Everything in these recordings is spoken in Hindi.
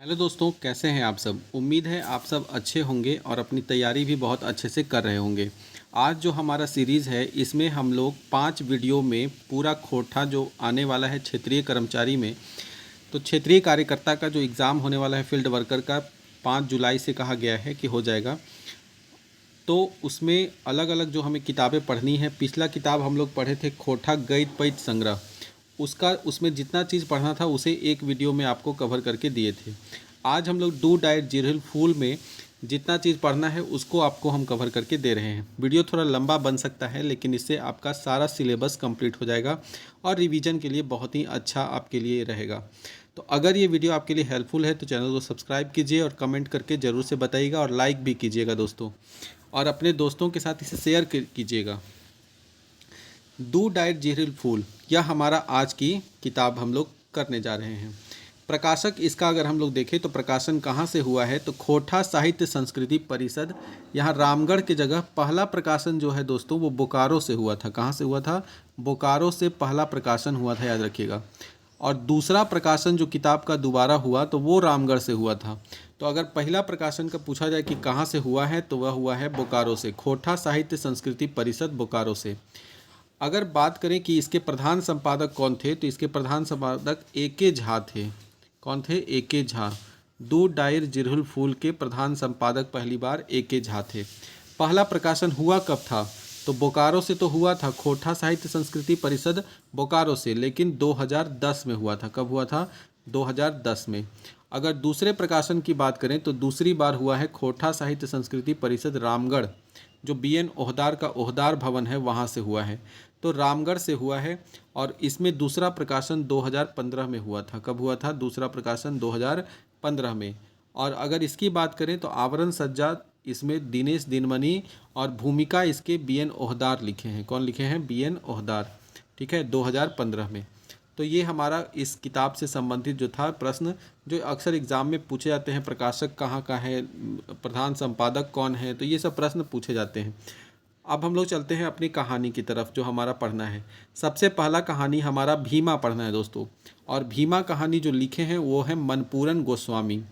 हेलो दोस्तों, कैसे हैं आप सब। उम्मीद है आप सब अच्छे होंगे और अपनी तैयारी भी बहुत अच्छे से कर रहे होंगे। आज जो हमारा सीरीज़ है इसमें हम लोग 5 वीडियो में पूरा खोटा जो आने वाला है क्षेत्रीय कर्मचारी में, तो क्षेत्रीय कार्यकर्ता का जो एग्ज़ाम होने वाला है फील्ड वर्कर का 5 जुलाई से कहा गया है कि हो जाएगा। तो उसमें अलग अलग जो हमें किताबें पढ़नी है, पिछला किताब हम लोग पढ़े थे खोटा गद्य पद्य संग्रह, उसका उसमें जितना चीज़ पढ़ना था उसे एक वीडियो में आपको कवर करके दिए थे। आज हम लोग डू डाइट जिरहिल फूल में जितना चीज़ पढ़ना है उसको आपको हम कवर करके दे रहे हैं। वीडियो थोड़ा लंबा बन सकता है लेकिन इससे आपका सारा सिलेबस कंप्लीट हो जाएगा और रिवीजन के लिए बहुत ही अच्छा आपके लिए रहेगा। तो अगर ये वीडियो आपके लिए हेल्पफुल है तो चैनल को सब्सक्राइब कीजिए और कमेंट करके ज़रूर से बताइएगा और लाइक भी कीजिएगा दोस्तों, और अपने दोस्तों के साथ इसे शेयर कीजिएगा। डू डाइट जिरहिल फूल, यह हमारा आज की किताब हम लोग करने जा रहे हैं। प्रकाशक इसका अगर हम लोग देखें तो प्रकाशन कहाँ से हुआ है तो खोटा साहित्य संस्कृति परिषद, यहाँ रामगढ़ की जगह। पहला प्रकाशन जो है दोस्तों वो बोकारो से हुआ था। कहाँ से हुआ था? बोकारो से पहला प्रकाशन हुआ था, याद रखिएगा। और दूसरा प्रकाशन जो किताब का दोबारा हुआ तो वो रामगढ़ से हुआ था। तो अगर पहला प्रकाशन का पूछा जाए कि कहाँ से हुआ है तो वह हुआ है बोकारो से, खोटा साहित्य संस्कृति परिषद बोकारो से। अगर बात करें कि इसके प्रधान संपादक कौन थे तो इसके प्रधान संपादक ए.के. झा थे। कौन थे? ए.के. झा। डू डाइट जिरहिल फूल के प्रधान संपादक पहली बार ए.के. झा थे। पहला प्रकाशन हुआ कब था? तो बोकारो से तो हुआ था, खोटा साहित्य संस्कृति परिषद बोकारो से, लेकिन 2010 में हुआ था। कब हुआ था? 2010 में। अगर दूसरे प्रकाशन की बात करें तो दूसरी बार हुआ है खोटा साहित्य संस्कृति परिषद रामगढ़, जो बी.एन. ओहदार का ओहदार भवन है वहाँ से हुआ है। तो रामगढ़ से हुआ है। और इसमें दूसरा प्रकाशन 2015 में हुआ था। कब हुआ था दूसरा प्रकाशन? 2015 में। और अगर इसकी बात करें तो आवरण सज्जा इसमें दिनेश दिनमणि और भूमिका इसके बी.एन. ओहदार लिखे हैं। कौन लिखे हैं? बी.एन. ओहदार। ठीक है, 2015 में। तो ये हमारा इस किताब से संबंधित जो था प्रश्न, जो अक्सर एग्ज़ाम में पूछे जाते हैं, प्रकाशक कहाँ का है, प्रधान संपादक कौन है, तो ये सब प्रश्न पूछे जाते हैं। अब हम लोग चलते हैं अपनी कहानी की तरफ जो हमारा पढ़ना है। सबसे पहला कहानी हमारा भीमा पढ़ना है दोस्तों, और भीमा कहानी जो लिखे हैं वो है मनपूरन गोस्वामी।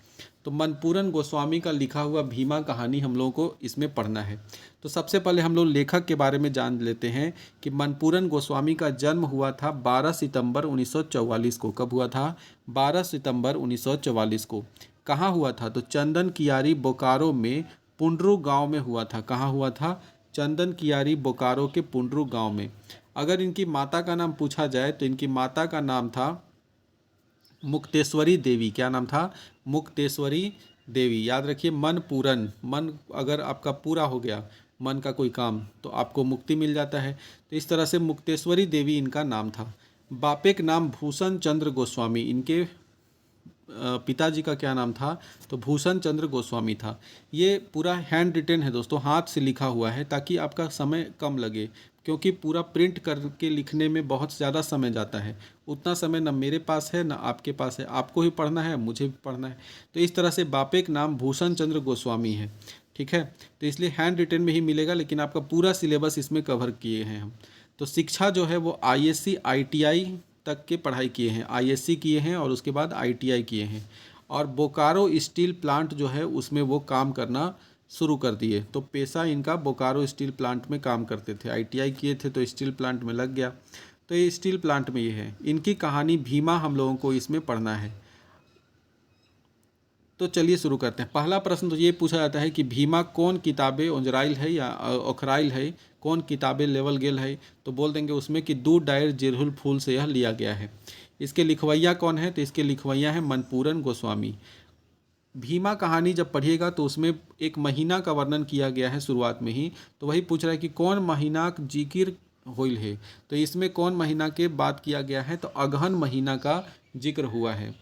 तो मनपूरन गोस्वामी का लिखा हुआ भीमा कहानी हम लोगों को इसमें पढ़ना है। तो सबसे पहले हम लोग लेखक के बारे में जान लेते हैं कि मनपूरन गोस्वामी का जन्म हुआ था 12 सितंबर 1944 को। कब हुआ था? 12 सितंबर 1944 को। कहाँ हुआ था? तो चंदन कियारी बोकारो में पुंडरू गांव में हुआ था। कहाँ हुआ था? चंदन कियारी बोकारो के पुंडरू गांव में। अगर इनकी माता का नाम पूछा जाए तो इनकी माता का नाम था मुक्तेश्वरी देवी। क्या नाम था? मुक्तेश्वरी देवी। याद रखिए, मन पूरन, मन अगर आपका पूरा हो गया मन का कोई काम तो आपको मुक्ति मिल जाता है। तो इस तरह से मुक्तेश्वरी देवी इनका नाम था। बापे का नाम भूषण चंद्र गोस्वामी, इनके पिताजी का क्या नाम था? तो भूषण चंद्र गोस्वामी था। ये पूरा हैंड रिटेन है दोस्तों, हाथ से लिखा हुआ है ताकि आपका समय कम लगे, क्योंकि पूरा प्रिंट करके लिखने में बहुत ज़्यादा समय जाता है। उतना समय न मेरे पास है न आपके पास है, आपको ही पढ़ना है, मुझे भी पढ़ना है। तो इस तरह से बापे का नाम भूषण चंद्र गोस्वामी है। ठीक है, तो इसलिए हैंड रिटेन में ही मिलेगा, लेकिन आपका पूरा सिलेबस इसमें कवर किए हैं हम। तो शिक्षा जो है वो आईएससी आईटीआई तक के पढ़ाई किए हैं। आईएससी किए हैं और उसके बाद आईटीआई किए हैं। और बोकारो स्टील प्लांट जो है उसमें वो काम करना शुरू कर दिए। तो पेशा इनका बोकारो स्टील प्लांट में काम करते थे। आईटीआई किए थे तो स्टील प्लांट में लग गया। तो ये स्टील प्लांट में ये है। इनकी कहानी भीमा हम लोगों को इसमें पढ़ना है। तो चलिए शुरू करते हैं। पहला प्रश्न तो ये पूछा जाता है कि भीमा कौन किताबें ओंजराइल है या ओखराइल है, कौन किताबें लेवल गेल है? तो बोल देंगे उसमें कि डू डाइट जिरहुल फूल से यह लिया गया है। इसके लिखवैया कौन है? तो इसके लिखवैया है मनपूरन गोस्वामी। भीमा कहानी जब पढ़िएगा तो उसमें एक महीना का वर्णन किया गया है शुरुआत में ही। तो वही पूछ रहा है कि कौन महीना जिक्र होइल है। तो इसमें कौन महीना के बात किया गया है? तो अगहन महीना का जिक्र हुआ है।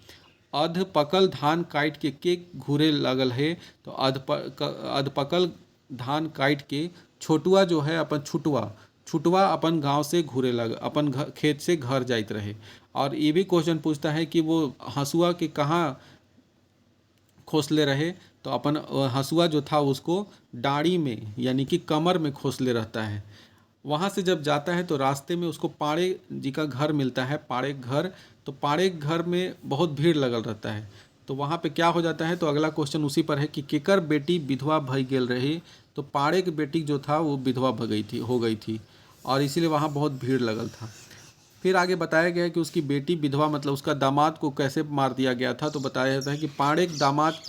अध पकल धान काट के घूरे लगल है। तो अध पकल धान काट के छोटुआ जो है अपन छुटवा अपन गांव से घूरे लग, अपन खेत से घर जाइत रहे। और ये भी क्वेश्चन पूछता है कि वो हंसुआ के कहाँ खोसले रहे? तो अपन हंसुआ जो था उसको डाड़ी में यानी कि कमर में खोसले रहता है। वहाँ से जब जाता है तो रास्ते में उसको पाड़े जी का घर मिलता है, पाड़े घर। तो पाड़े घर में बहुत भीड़ लगल रहता है। तो वहाँ पे क्या हो जाता है, तो अगला क्वेश्चन उसी पर है कि केकर बेटी विधवा भई गेल रही। तो पाड़े की बेटी जो था वो विधवा हो गई थी और इसीलिए वहाँ बहुत भीड़ लगल था। फिर आगे बताया गया है कि उसकी बेटी विधवा मतलब उसका दामाद को कैसे मार दिया गया था। तो बताया जाता है कि पाड़े के दामाद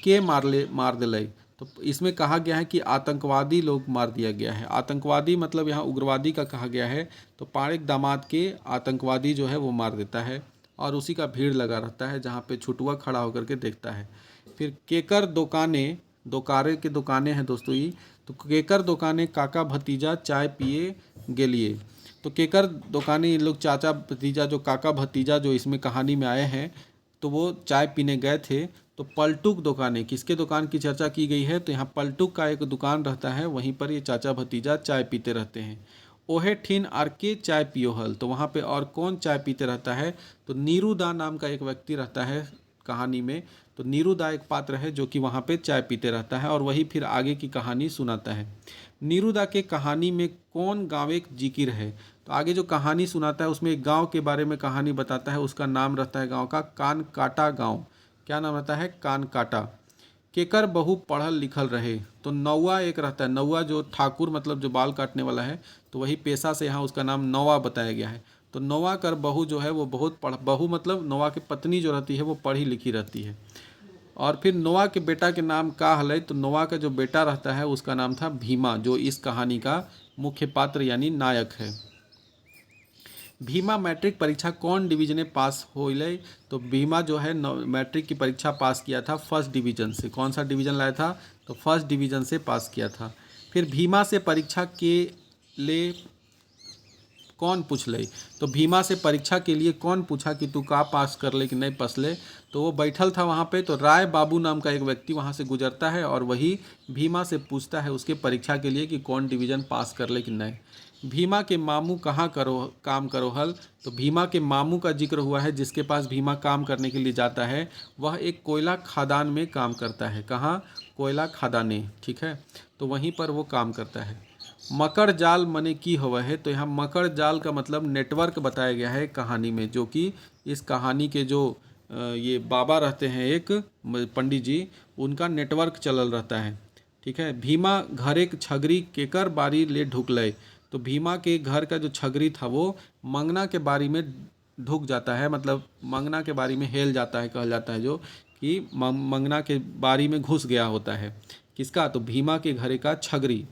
के मार दिलाई। तो इसमें कहा गया है कि आतंकवादी लोग मार दिया गया है। आतंकवादी मतलब यहाँ उग्रवादी का कहा गया है। तो पाड़े के दामाद के आतंकवादी जो है वो मार देता है और उसी का भीड़ लगा रहता है जहाँ पे छुटुआ खड़ा होकर के देखता है। फिर केकर दुकाने, दोकारे के दुकानें हैं दोस्तों ये। तो केकर दुकाने काका भतीजा चाय पिए गेलिए। तो केकर दुकाने ये लोग चाचा भतीजा जो काका भतीजा जो इसमें कहानी में आए हैं तो वो चाय पीने गए थे। तो पलटूक दुकानें, किसके दुकान की चर्चा की गई है, तो यहाँ पलटूक का एक दुकान रहता है, वहीं पर ये चाचा भतीजा चाय पीते रहते हैं। ओहे ठीन आर के चाय पियो हल। तो वहाँ पे और कौन चाय पीते रहता है, तो नीरूदा नाम का एक व्यक्ति रहता है कहानी में। तो नीरूदा एक पात्र है जो कि वहाँ पे चाय पीते रहता है और वही फिर आगे की कहानी सुनाता है। नीरूदा के कहानी में कौन गाँव एक जिक्र है। तो आगे जो कहानी सुनाता है उसमें एक गांव के बारे में कहानी बताता है। उसका नाम रहता है गांव का कान काटा गांव। क्या नाम रहता है, कान काटा। केकर बहु पढ़ल लिखल रहे। तो नौवा एक रहता है, नौवा जो ठाकुर मतलब जो बाल काटने वाला है, तो वही पेशा से यहाँ उसका नाम नौवा बताया गया है। तो नौवा कर बहू जो है वो बहुत बहू मतलब नौवा की पत्नी जो रहती है वो पढ़ी लिखी रहती है। और फिर नोआ के बेटा के नाम का हल। तो नोआ का जो बेटा रहता है उसका नाम था भीमा, जो इस कहानी का मुख्य पात्र यानी नायक है। भीमा मैट्रिक परीक्षा कौन डिवीजन पास होइले। तो भीमा जो है मैट्रिक की परीक्षा पास किया था फर्स्ट डिवीजन से। कौन सा डिवीजन लाया था, तो फर्स्ट डिवीजन से पास किया था। फिर भीमा से परीक्षा के लिए कौन पूछ ले। तो भीमा से परीक्षा के लिए कौन पूछा कि तू का पास कर ले कि नहीं पास ले। तो वो बैठल था वहाँ पे। तो राय बाबू नाम का एक व्यक्ति वहाँ से गुजरता है और वही भीमा से पूछता है उसके परीक्षा के लिए कि कौन डिवीज़न पास कर ले कि नहीं। भीमा के मामू कहाँ काम करो हल। तो भीमा के मामू का जिक्र हुआ है, जिसके पास भीमा काम करने के लिए जाता है वह एक कोयला खदान में काम करता है। कहाँ, कोयला खदाने, ठीक है। तो वहीं पर वो काम करता है। मकर जाल मने की हुआ है। तो यहाँ मकर जाल का मतलब नेटवर्क बताया गया है कहानी में, जो कि इस कहानी के जो ये बाबा रहते हैं एक पंडित जी, उनका नेटवर्क चलल रहता है, ठीक है। भीमा घर एक छगरी केकर बारी ले ढुकले। तो भीमा के घर का जो छगरी था वो मंगना के बारी में ढुक जाता है, मतलब मंगना के बारी में हेल जाता है, कहल जाता है जो कि मंगना के बारी में घुस गया होता है। किसका, तो भीमा के घर का छगरी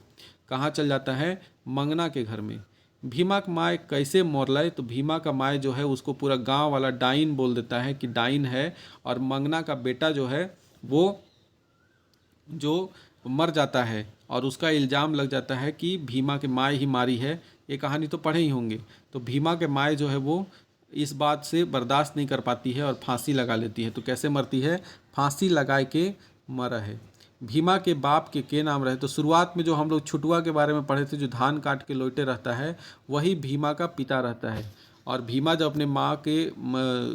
कहाँ चल जाता है, मंगना के घर में। भीमा का माय कैसे मोरलाए। तो भीमा का माय जो है उसको पूरा गांव वाला डाइन बोल देता है कि डाइन है। और मंगना का बेटा जो है वो जो मर जाता है और उसका इल्ज़ाम लग जाता है कि भीमा के माय ही मारी है। ये कहानी तो पढ़े ही होंगे। तो भीमा के माय जो है वो इस बात से बर्दाश्त नहीं कर पाती है और फांसी लगा लेती है। तो कैसे मरती है, फांसी लगाए के मरा है। भीमा के बाप के नाम रहे। तो शुरुआत में जो हम लोग छुटुआ के बारे में पढ़े थे, जो धान काट के लोटे रहता है, वही भीमा का पिता रहता है। और भीमा जब अपने माँ के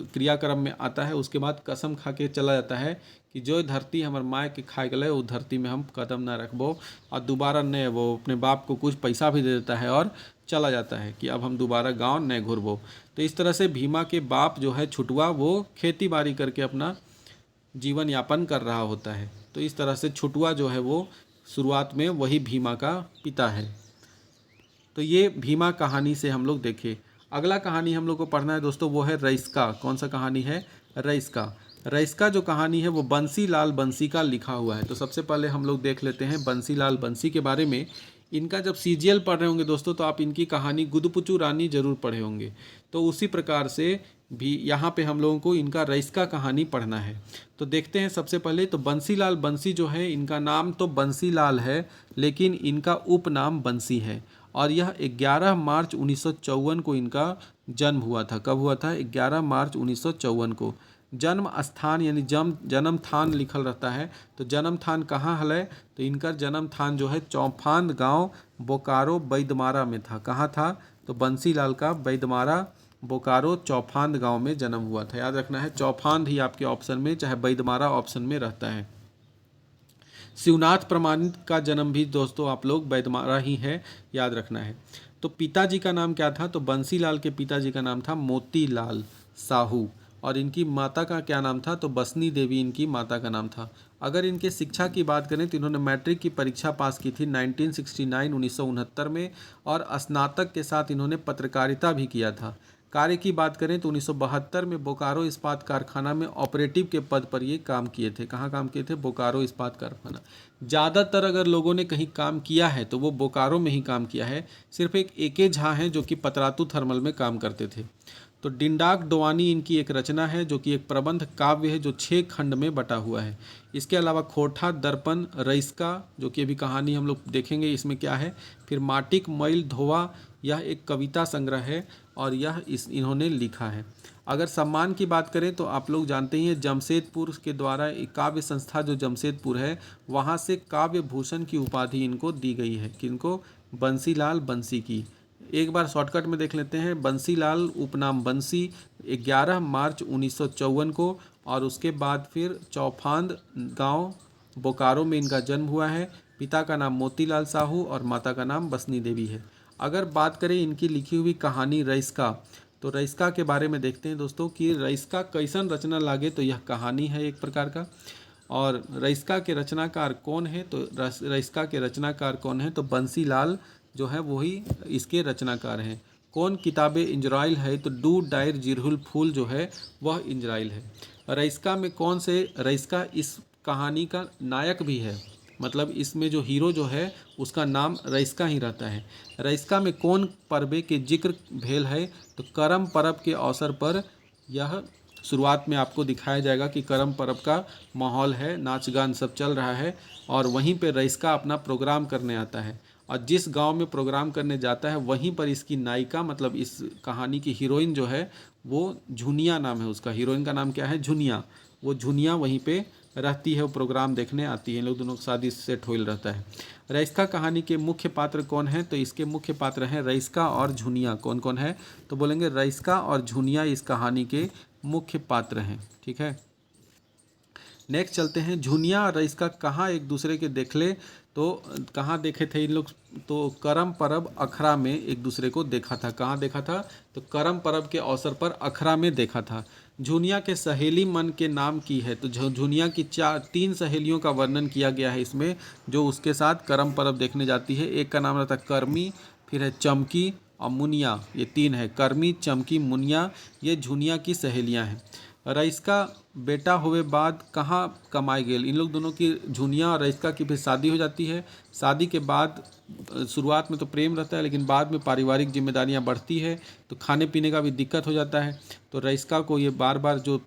क्रियाक्रम में आता है उसके बाद कसम खा के चला जाता है कि जो धरती हमार माँ के खाए गए वो धरती में हम कदम ना रखबो और दोबारा नहीं। वो अपने बाप को कुछ पैसा भी दे देता है और चला जाता है कि अब हम दोबारा गाँव नहीं घुरबो। तो इस तरह से भीमा के बाप जो है छुटुआ वो खेती बाड़ी करके अपना जीवन यापन कर रहा होता है। तो इस तरह से छुटुआ जो है वो शुरुआत में वही भीमा का पिता है। तो ये भीमा कहानी से हम लोग देखें। अगला कहानी हम लोग को पढ़ना है दोस्तों, वो है रईस्का। कौन सा कहानी है, रईस्का। रईस्का जो कहानी है वो बंसी लाल बंसी का लिखा हुआ है। तो सबसे पहले हम लोग देख लेते हैं बंसी लाल बंसी के बारे में। इनका जब सीजीएल पढ़ रहे होंगे दोस्तों तो आप इनकी कहानी गुदपुचू रानी जरूर पढ़े होंगे। तो उसी प्रकार से भी यहाँ पे हम लोगों को इनका रईस्का कहानी पढ़ना है। तो देखते हैं सबसे पहले। तो बंसीलाल बंसी जो है इनका नाम तो बंसीलाल है, लेकिन इनका उपनाम बंसी है। और यह 11 मार्च 1954 को इनका जन्म हुआ था। कब हुआ था, 11 मार्च 1954 को। जन्म स्थान यानी जन्म थान लिखल रहता है। तो जन्म थान कहाँ हल है, तो इनका जन्म थान जो है चौफांद गांव बोकारो बैदमारा में था। कहाँ था, तो बंसीलाल का बैदमारा बोकारो चौफांद गांव में जन्म हुआ था। याद रखना है, चौफांद ही आपके ऑप्शन में चाहे बैदमारा ऑप्शन में रहता है। शिवनाथ प्रमाणित का जन्म भी दोस्तों आप लोग बैदमारा ही है, याद रखना है। तो पिताजी का नाम क्या था, तो बंसीलाल के पिताजी का नाम था मोतीलाल साहू। और इनकी माता का क्या नाम था, तो बसनी देवी इनकी माता का नाम था। अगर इनके शिक्षा की बात करें तो इन्होंने मैट्रिक की परीक्षा पास की थी 1969 में, और स्नातक के साथ इन्होंने पत्रकारिता भी किया था। कार्य की बात करें तो 1972 में बोकारो इस्पात कारखाना में ऑपरेटिव के पद पर ये काम किए थे। कहाँ काम किए थे? बोकारो इस्पात कारखाना। ज़्यादातर अगर लोगों ने कहीं काम किया है तो वो बोकारो में ही काम किया है। सिर्फ एक एके झा हैं जो कि पतरातू थर्मल में काम करते थे। तो डिंडाक डोवानी इनकी एक रचना है जो कि एक प्रबंध काव्य है जो 6 खंड में बटा हुआ है। इसके अलावा खोठा दर्पण रईस्का, जो कि अभी कहानी हम लोग देखेंगे इसमें क्या है। फिर माटिक मैल धोवा, यह एक कविता संग्रह है और यह इन्होंने लिखा है। अगर सम्मान की बात करें तो आप लोग जानते ही हैं जमशेदपुर के द्वारा एक काव्य संस्था जो जमशेदपुर है, वहाँ से काव्य भूषण की उपाधि इनको दी गई है। किनको? बंसीलाल बंसी की। एक बार शॉर्टकट में देख लेते हैं। बंसीलाल उपनाम बंसी 11 मार्च 1954 को, और उसके बाद फिर चौफांद गांव बोकारो में इनका जन्म हुआ है। पिता का नाम मोतीलाल साहू और माता का नाम बसनी देवी है। अगर बात करें इनकी लिखी हुई कहानी रईस्का, तो रईस्का के बारे में देखते हैं दोस्तों कि रईस्का कैसन रचना लागे, तो यह कहानी है एक प्रकार का। और रईस्का के रचनाकार कौन है? तो रईस्का के रचनाकार कौन है? तो बंसीलाल जो है वही इसके रचनाकार हैं। कौन किताबें इंजराइल है? तो डू डायर जिरहुल फूल जो है वह इंजराइल है। रईस्का में कौन से? रईस्का इस कहानी का नायक भी है, मतलब इसमें जो हीरो जो है उसका नाम रईस्का ही रहता है। रईस्का में कौन पर्वे के जिक्र भेल है? तो करम परब के अवसर पर यह शुरुआत में आपको दिखाया जाएगा कि करम परब का माहौल है, नाच गान सब चल रहा है, और वहीं पे रईस्का अपना प्रोग्राम करने आता है। और जिस गांव में प्रोग्राम करने जाता है वहीं पर इसकी नायिका, मतलब इस कहानी की हीरोइन जो है वो झुनिया नाम है उसका। हीरोइन का नाम क्या है? झुनिया। वो झुनिया वहीं पे रहती है, वो प्रोग्राम देखने आती है। इन लोग दोनों शादी सेट होल रहता है। रईस्का कहानी के मुख्य पात्र कौन है? तो इसके मुख्य पात्र हैं रईस्का और झुनिया। कौन कौन है? तो बोलेंगे रईस्का और झुनिया इस कहानी के मुख्य पात्र हैं। ठीक है, नेक्स्ट चलते हैं। झुनिया और रईस्का कहाँ एक दूसरे के देख ले, तो कहाँ देखे थे इन लोग? तो करम परब अखरा में एक दूसरे को देखा था। कहाँ देखा था? तो करम परब के अवसर पर अखरा में देखा था। झुनिया के सहेली मन के नाम की है, तो झुनिया की 3 सहेलियों का वर्णन किया गया है इसमें, जो उसके साथ करम परब देखने जाती है। एक का नाम रहता है कर्मी, फिर है चमकी और मुनिया। ये 3 है, कर्मी, चमकी, मुनिया, ये झुनिया की सहेलियां हैं। रईस्का बेटा हुए बाद कहाँ कमाए गेल? इन लोग दोनों की, झुनिया और रईस्का की फिर शादी हो जाती है। शादी के बाद शुरुआत में तो प्रेम रहता है, लेकिन बाद में पारिवारिक जिम्मेदारियां बढ़ती है, तो खाने पीने का भी दिक्कत हो जाता है। तो रईस्का को ये बार बार, जो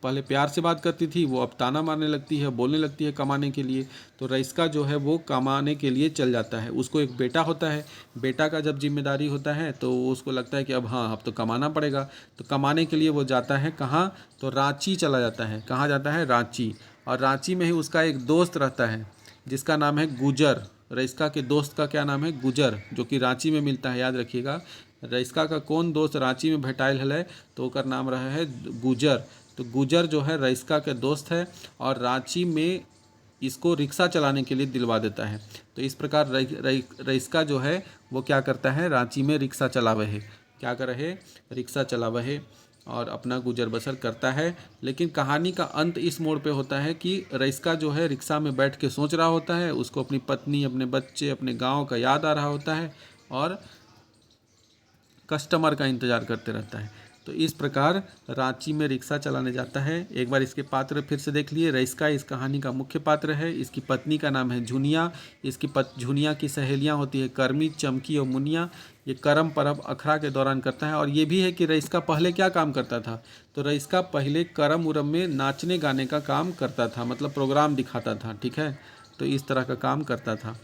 पहले प्यार से बात करती थी वो अब ताना मारने लगती है, बोलने लगती है कमाने के लिए। तो रईस्का जो है वो कमाने के लिए चल जाता है। उसको एक बेटा होता है। बेटा का जब जिम्मेदारी होता है तो उसको लगता है कि अब हाँ, अब तो कमाना पड़ेगा। तो कमाने के लिए वो जाता है कहाँ? तो रांची चला जाता है। कहाँ जाता है? रांची। और रांची में ही उसका एक दोस्त रहता है जिसका नाम है गुजर। रईस्का के दोस्त का क्या नाम है? गुजर, जो कि रांची में मिलता है, याद रखिएगा। रईस्का का कौन दोस्त रांची में भेटाइल है? तो उसका नाम रहा है गुजर। तो गुजर जो है रईस्का के दोस्त है, और रांची में इसको रिक्शा चलाने के लिए दिलवा देता है। तो इस प्रकार रईस्का जो है वो क्या करता है? रांची में रिक्शा चलावे है। क्या कर रहे? रिक्शा चलावे है और अपना गुजर बसर करता है। लेकिन कहानी का अंत इस मोड़ पे होता है कि रईस्का जो है रिक्शा में बैठ के सोच रहा होता है, उसको अपनी पत्नी, अपने बच्चे, अपने गाँव का याद आ रहा होता है, और कस्टमर का इंतज़ार करते रहता है। तो इस प्रकार रांची में रिक्शा चलाने जाता है। एक बार इसके पात्र फिर से देख लिए। रईस्का इस कहानी का मुख्य पात्र है। इसकी पत्नी का नाम है झुनिया। इसकी झुनिया की सहेलियां होती है कर्मी, चमकी और मुनिया। ये करम परब अखरा के दौरान करता है। और ये भी है कि रईस्का पहले क्या काम करता था? तो रईस्का पहले करम उरम में नाचने गाने का काम करता था, मतलब प्रोग्राम दिखाता था। ठीक है, तो इस तरह का काम करता था।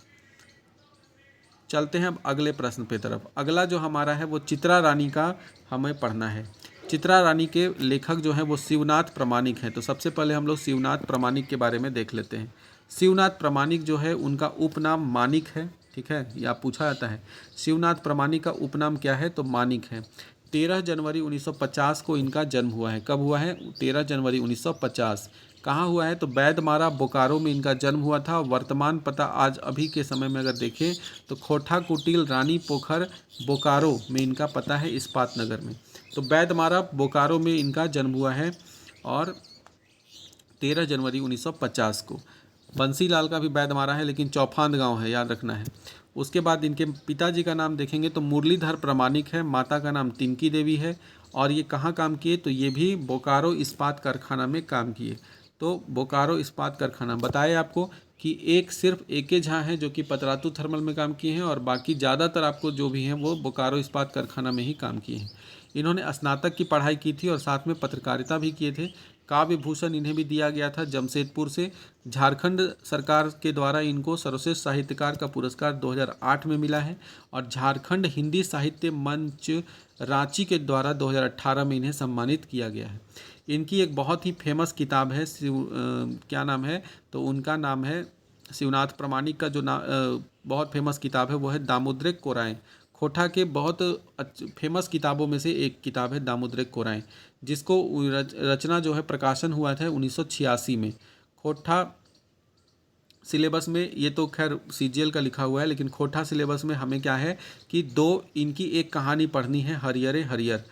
चलते हैं अब अगले प्रश्न पे तरफ। अगला जो हमारा है वो चित्रा रानी का हमें पढ़ना है। चित्रा रानी के लेखक जो हैं वो शिवनाथ प्रामाणिक हैं। तो सबसे पहले हम लोग शिवनाथ प्रामाणिक के बारे में देख लेते हैं। शिवनाथ प्रामाणिक जो है उनका उपनाम मानिक है। ठीक है, यह पूछा जाता है शिवनाथ प्रामाणिक का उपनाम क्या है? तो मानिक है। 13 जनवरी 1950 को इनका जन्म हुआ है। कब हुआ है? 13 जनवरी 1950। कहाँ हुआ है? तो बैदमारा बोकारो में इनका जन्म हुआ था। वर्तमान पता आज अभी के समय में अगर देखें तो खोठा कुटील रानी पोखर बोकारो में इनका पता है, इस्पात नगर में। तो बैदमारा बोकारो में इनका जन्म हुआ है और 13 जनवरी 1950 को। बंसीलाल का भी बैदमारा है, लेकिन चौफांद गांव है, याद रखना है। उसके बाद इनके पिताजी का नाम देखेंगे तो मुरलीधर प्रामाणिक है, माता का नाम तिनकी देवी है। और ये कहाँ काम किए, तो ये भी बोकारो इस्पात कारखाना में काम किए। तो बोकारो इस्पात कारखाना बताए आपको कि एक सिर्फ एके झा हैं जो कि पतरातू थर्मल में काम किए हैं, और बाकी ज़्यादातर आपको जो भी हैं वो बोकारो इस्पात कारखाना में ही काम किए हैं। इन्होंने स्नातक की पढ़ाई की थी और साथ में पत्रकारिता भी किए थे। काव्य भूषण इन्हें भी दिया गया था जमशेदपुर से। झारखंड सरकार के द्वारा इनको सर्वश्रेष्ठ साहित्यकार का पुरस्कार 2008 में मिला है, और झारखंड हिंदी साहित्य मंच रांची के द्वारा 2018 में इन्हें सम्मानित किया गया है। इनकी एक बहुत ही फेमस किताब है क्या नाम है, तो उनका नाम है शिवनाथ प्रामाणिक का जो बहुत फेमस किताब है वो है दामोदर कोराएँ। खोटा के बहुत फेमस किताबों में से एक किताब है दामोदर कोराएँ, जिसको रचना जो है प्रकाशन हुआ था 1986 में। खोटा सिलेबस में, ये तो खैर सीजीएल का लिखा हुआ है, लेकिन खोटा सिलेबस में हमें क्या है कि इनकी एक कहानी पढ़नी है, हरियरे हरियर,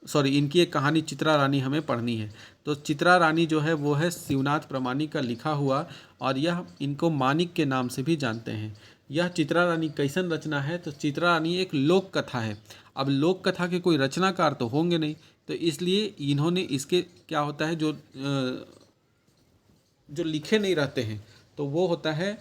सॉरी इनकी एक कहानी चित्रा रानी हमें पढ़नी है। तो चित्रा रानी जो है वो है शिवनाथ प्रामाणिक का लिखा हुआ, और यह इनको मानिक के नाम से भी जानते हैं। यह चित्रा रानी कैसन रचना है, तो चित्रा रानी एक लोक कथा है। अब लोक कथा के कोई रचनाकार तो होंगे नहीं, तो इसलिए इन्होंने इसके क्या होता है जो लिखे नहीं रहते हैं तो वो होता है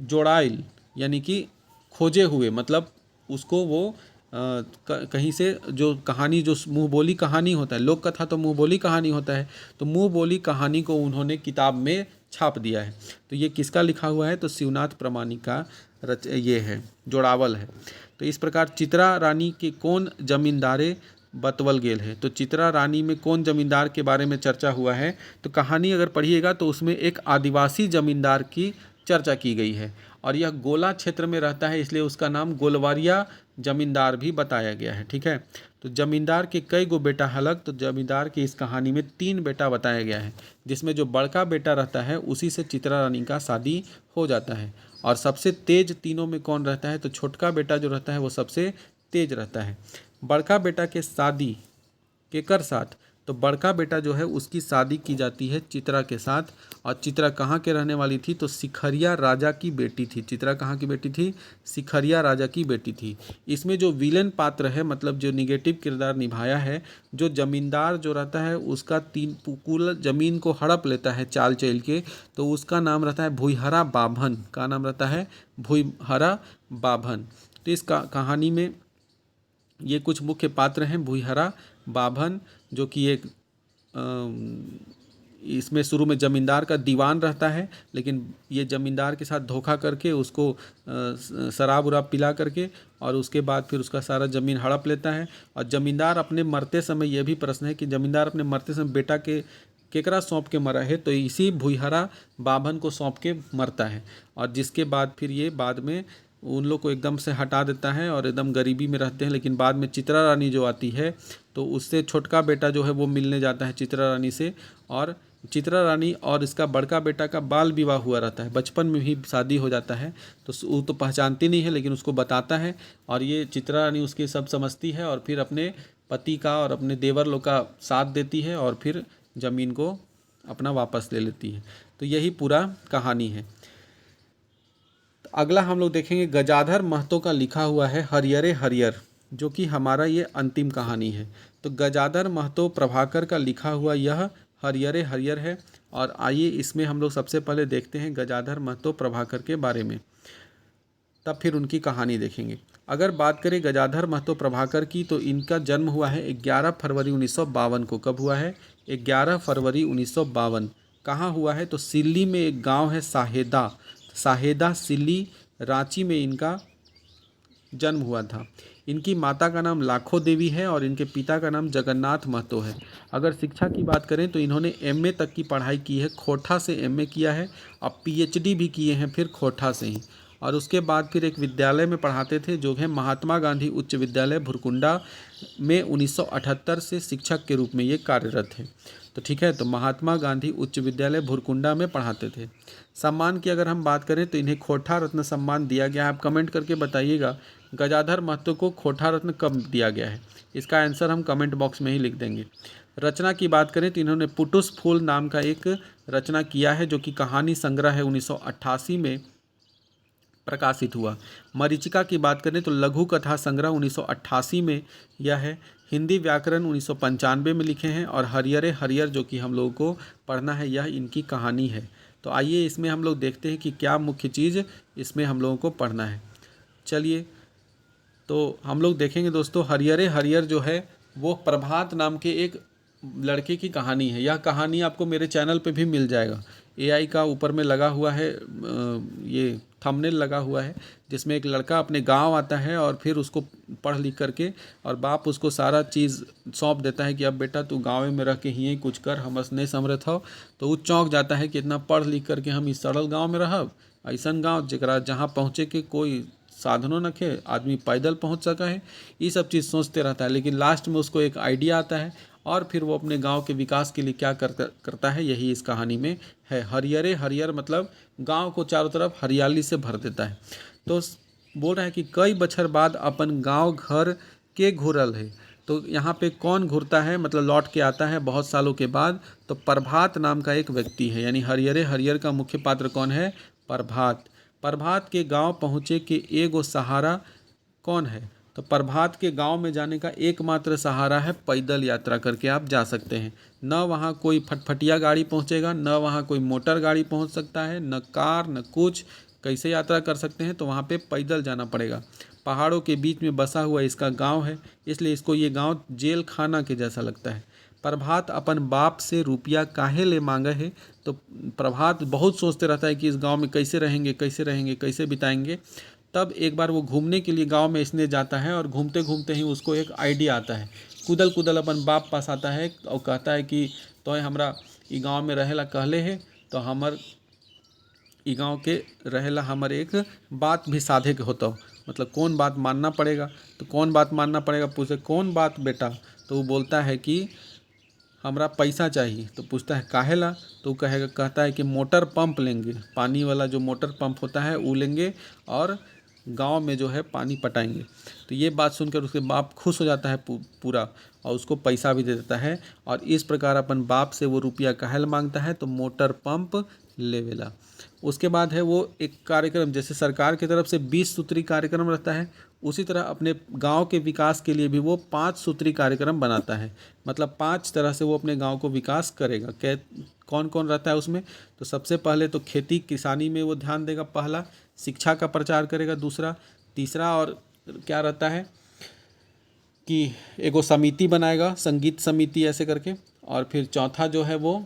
जोड़ाइल, यानी कि खोजे हुए, मतलब उसको वो कहीं से जो कहानी, जो मुँह बोली कहानी होता है, लोक कथा तो मुँह बोली कहानी होता है, तो मुँह बोली कहानी को उन्होंने किताब में छाप दिया है। तो ये किसका लिखा हुआ है, तो शिवनाथ प्रामाणिक का ये है, जोड़ावल है। तो इस प्रकार चित्रा रानी के कौन जमींदारे बतवल गेल है, तो चित्रा रानी में कौन जमींदार के बारे में चर्चा हुआ है, तो कहानी अगर पढ़िएगा तो उसमें एक आदिवासी जमींदार की चर्चा की गई है, और यह गोला क्षेत्र में रहता है, इसलिए उसका नाम गोलवारिया जमींदार भी बताया गया है। ठीक है, तो जमींदार के कई गो बेटा हलक, तो जमींदार की इस कहानी में 3 बेटा बताया गया है, जिसमें जो बड़का बेटा रहता है उसी से चित्रा रानी का शादी हो जाता है। और सबसे तेज तीनों में कौन रहता है, तो छोटका बेटा जो रहता है वो सबसे तेज रहता है। बड़का बेटा के शादी केकर साथ, तो बड़का बेटा जो है उसकी शादी की जाती है चित्रा के साथ, और चित्रा कहाँ के रहने वाली थी, तो सिखरिया राजा की बेटी थी। चित्रा कहाँ की बेटी थी, सिखरिया राजा की बेटी थी। इसमें जो विलेन पात्र है, मतलब जो निगेटिव किरदार निभाया है, जो जमींदार जो रहता है उसका 3 कुल जमीन को हड़प लेता है चाल चल के, तो उसका नाम रहता है भुईहरा बाभन। का नाम रहता है भुईहरा बाभन। तो इस कहानी में ये कुछ मुख्य पात्र हैं। भुईहरा बाभन जो कि एक इसमें शुरू में जमींदार का दीवान रहता है, लेकिन ये जमींदार के साथ धोखा करके उसको शराब उराब पिला करके, और उसके बाद फिर उसका सारा ज़मीन हड़प लेता है। और जमींदार अपने मरते समय, यह भी प्रश्न है कि जमींदार अपने मरते समय बेटा के केकरा सौंप के मरा है, तो इसी भुईहरा बाभन को सौंप के मरता है, और जिसके बाद फिर ये बाद में उन लोग को एकदम से हटा देता है और एकदम गरीबी में रहते हैं। लेकिन बाद में चित्रा रानी जो आती है तो उससे छोटका बेटा जो है वो मिलने जाता है चित्रा रानी से, और चित्रा रानी और इसका बड़का बेटा का बाल विवाह हुआ रहता है, बचपन में ही शादी हो जाता है। तो वो तो पहचानती नहीं है, लेकिन उसको बताता है, और ये चित्रा रानी उसकी सब समझती है, और फिर अपने पति का और अपने देवर लोग का साथ देती है, और फिर ज़मीन को अपना वापस ले लेती है। तो यही पूरा कहानी है। अगला हम लोग देखेंगे गजाधर महतो का लिखा हुआ है हरियरे हरियर, जो कि हमारा ये अंतिम कहानी है। तो गजाधर महतो प्रभाकर का लिखा हुआ यह हरियरे हरियर है। और आइए इसमें हम लोग सबसे पहले देखते हैं गजाधर महतो प्रभाकर के बारे में, तब फिर उनकी कहानी देखेंगे। अगर बात करें गजाधर महतो प्रभाकर की, तो इनका जन्म हुआ है 11 फरवरी 1952 को। कब हुआ है, 11 फरवरी 1952। कहाँ हुआ है, तो सिल्ली में एक गांव है साहेदा सिल्ली, रांची में इनका जन्म हुआ था। इनकी माता का नाम लाखो देवी है और इनके पिता का नाम जगन्नाथ महतो है। अगर शिक्षा की बात करें तो इन्होंने एमए तक की पढ़ाई की है, खोटा से एमए किया है, और पीएचडी भी किए हैं फिर खोटा से ही। और उसके बाद फिर एक विद्यालय में पढ़ाते थे जो है महात्मा गांधी उच्च विद्यालय भुरकुंडा में 1978 से शिक्षक के रूप में ये कार्यरत है। तो ठीक है, तो महात्मा गांधी उच्च विद्यालय भुरकुंडा में पढ़ाते थे। सम्मान की अगर हम बात करें तो इन्हें खोटा रत्न सम्मान दिया गया है। आप कमेंट करके बताइएगा गजाधर महतो को खोटा रत्न कब दिया गया है? इसका आंसर हम कमेंट बॉक्स में ही लिख देंगे। रचना की बात करें तो इन्होंने पुटुस फूल नाम का एक रचना किया है, जो कि कहानी संग्रह है, 1988 में प्रकाशित हुआ। मरीचिका की बात करें तो लघु कथा संग्रह 1988 में यह है। हिंदी व्याकरण 1995 में लिखे हैं। और हरियरे हरियर जो कि हम लोगों को पढ़ना है, यह इनकी कहानी है। तो आइए इसमें हम लोग देखते हैं कि क्या मुख्य चीज़ इसमें हम लोगों को पढ़ना है। चलिए तो हम लोग देखेंगे दोस्तों, हरियरे हरियर जो है वो प्रभात नाम के एक लड़के की कहानी है। यह कहानी आपको मेरे चैनल पे भी मिल जाएगा। एआई का ऊपर में लगा हुआ है, ये थंबनेल लगा हुआ है, जिसमें एक लड़का अपने गांव आता है और फिर उसको पढ़ लिख करके और बाप उसको सारा चीज़ सौंप देता है कि अब बेटा तू गाँव में रह के ही कुछ कर, हम नहीं समरथ हो। तो वो चौंक जाता है कि इतना पढ़ लिख करके हम इस सरल गाँव में रहब, ऐसन गाँव जरा जहाँ पहुँचे के कोई साधनों न खे, आदमी पैदल पहुंच सका है, ये सब चीज़ सोचते रहता है। लेकिन लास्ट में उसको एक आइडिया आता है और फिर वो अपने गांव के विकास के लिए क्या करता है, यही इस कहानी में है। हरियरे हरियर मतलब गांव को चारों तरफ हरियाली से भर देता है। तो बोल रहा है कि कई बछर बाद अपन गांव घर के घुरल है। तो यहाँ पे कौन घुरता है, मतलब लौट के आता है बहुत सालों के बाद। तो प्रभात नाम का एक व्यक्ति है, यानी हरियरे हरियर का मुख्य पात्र कौन है? प्रभात। प्रभात के गांव पहुँचे के एगो सहारा कौन है? तो प्रभात के गांव में जाने का एकमात्र सहारा है पैदल यात्रा करके आप जा सकते हैं। न वहाँ कोई फटफटिया गाड़ी पहुँचेगा, न वहाँ कोई मोटर गाड़ी पहुँच सकता है, न कार, न कुछ। कैसे यात्रा कर सकते हैं? तो वहाँ पे पैदल जाना पड़ेगा। पहाड़ों के बीच में बसा हुआ इसका गांव है, इसलिए इसको ये गांव जेल खाना के जैसा लगता है। प्रभात अपन बाप से रुपया काहे ले मांगे है? तो प्रभात बहुत सोचते रहता है कि इस गांव में कैसे रहेंगे, कैसे रहेंगे, कैसे बिताएंगे। तब एक बार वो घूमने के लिए गांव में इसने जाता है और घूमते घूमते ही उसको एक आइडिया आता है। कुदल कुदल अपन बाप पास आता है और कहता है कि तो हमरा ई गाँव में रहेला कहले है, तो हमर ई गाँव के रहेला हमर एक बात भी साधे के होता, मतलब कौन बात मानना पड़ेगा। तो कौन बात मानना पड़ेगा? पूछे कौन बात बेटा? तो वो बोलता है कि हमरा पैसा चाहिए। तो पूछता है काहेला? तो कहता है कि मोटर पंप लेंगे, पानी वाला जो मोटर पंप होता है वो लेंगे और गांव में जो है पानी पटाएंगे। तो ये बात सुनकर उसके बाप खुश हो जाता है पूरा, और उसको पैसा भी दे देता है। और इस प्रकार अपन बाप से वो रुपया काहेला मांगता है? तो मोटर पंप लेवेला। उसके बाद है वो एक कार्यक्रम, जैसे सरकार की तरफ से 20 सूत्री कार्यक्रम रहता है, उसी तरह अपने गांव के विकास के लिए भी वो 5 सूत्री कार्यक्रम बनाता है। मतलब 5 तरह से वो अपने गांव को विकास करेगा। कौन कौन रहता है उसमें? तो सबसे पहले तो खेती किसानी में वो ध्यान देगा, पहला शिक्षा का प्रचार करेगा, दूसरा, तीसरा और क्या रहता है कि एगो समिति बनाएगा, संगीत समिति ऐसे करके। और फिर चौथा जो है वो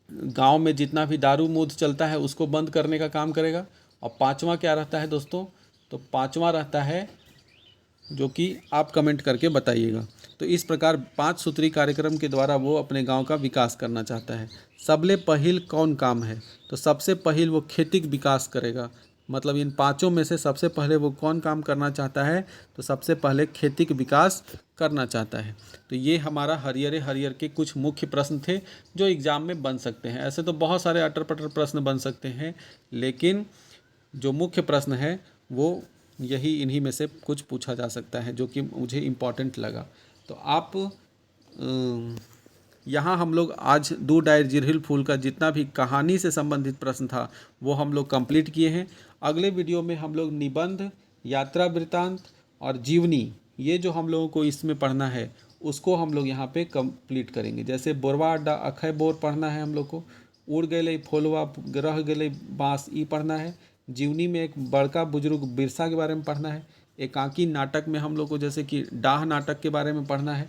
गांव में जितना भी दारू मूद चलता है उसको बंद करने का काम करेगा। और पांचवा क्या रहता है दोस्तों? तो पांचवा रहता है जो कि आप कमेंट करके बताइएगा। तो इस प्रकार 5 सूत्री कार्यक्रम के द्वारा वो अपने गांव का विकास करना चाहता है। सबले पहिल कौन काम है? तो सबसे पहिल वो खेती का विकास करेगा। मतलब इन 5 में से सबसे पहले वो कौन काम करना चाहता है? तो सबसे पहले खेती का विकास करना चाहता है। तो ये हमारा हरियरे हरियर के कुछ मुख्य प्रश्न थे जो एग्ज़ाम में बन सकते हैं। ऐसे तो बहुत सारे अटर पटर प्रश्न बन सकते हैं, लेकिन जो मुख्य प्रश्न है वो यही, इन्हीं में से कुछ पूछा जा सकता है जो कि मुझे इम्पॉर्टेंट लगा। तो आप यहाँ हम लोग आज दू डायर जिरहिल फूल का जितना भी कहानी से संबंधित प्रश्न था वो हम लोग कंप्लीट किए हैं। अगले वीडियो में हम लोग निबंध, यात्रा वृत्तांत और जीवनी, ये जो हम लोगों को इसमें पढ़ना है उसको हम लोग यहाँ पे कंप्लीट करेंगे। जैसे बोरवा अड्डा अखय बोर पढ़ना है हम लोग को, उड़ गए फोलवा रह गए बाँस, ई पढ़ना है। जीवनी में एक बड़का बुजुर्ग बिरसा के बारे में पढ़ना है। एकांकी नाटक में हम लोग को जैसे कि डाह नाटक के बारे में पढ़ना है,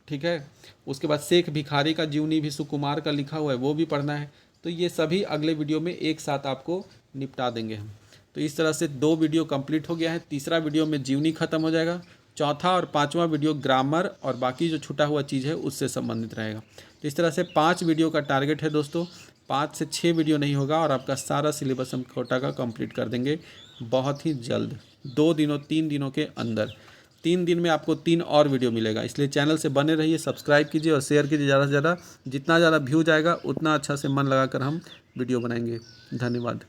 ठीक है। उसके बाद शेख भिखारी का जीवनी भी सुकुमार का लिखा हुआ है, वो भी पढ़ना है। तो ये सभी अगले वीडियो में एक साथ आपको निपटा देंगे हम। तो इस तरह से 2 वीडियो कंप्लीट हो गया है। तीसरा वीडियो में जीवनी खत्म हो जाएगा। चौथा और 5वां वीडियो ग्रामर और बाकी जो छूटा हुआ चीज़ है उससे संबंधित रहेगा। तो इस तरह से 5 वीडियो का टारगेट है दोस्तों। 5 से 6 वीडियो नहीं होगा और आपका सारा सिलेबस हम कोटा का कंप्लीट कर देंगे बहुत ही जल्द, 2 दिनों 3 दिनों के अंदर। 3 दिन में आपको 3 और वीडियो मिलेगा, इसलिए चैनल से बने रहिए, सब्सक्राइब कीजिए और शेयर कीजिए ज़्यादा से ज़्यादा। जितना ज़्यादा व्यू जाएगा उतना अच्छा से मन लगाकर हम वीडियो बनाएंगे। धन्यवाद।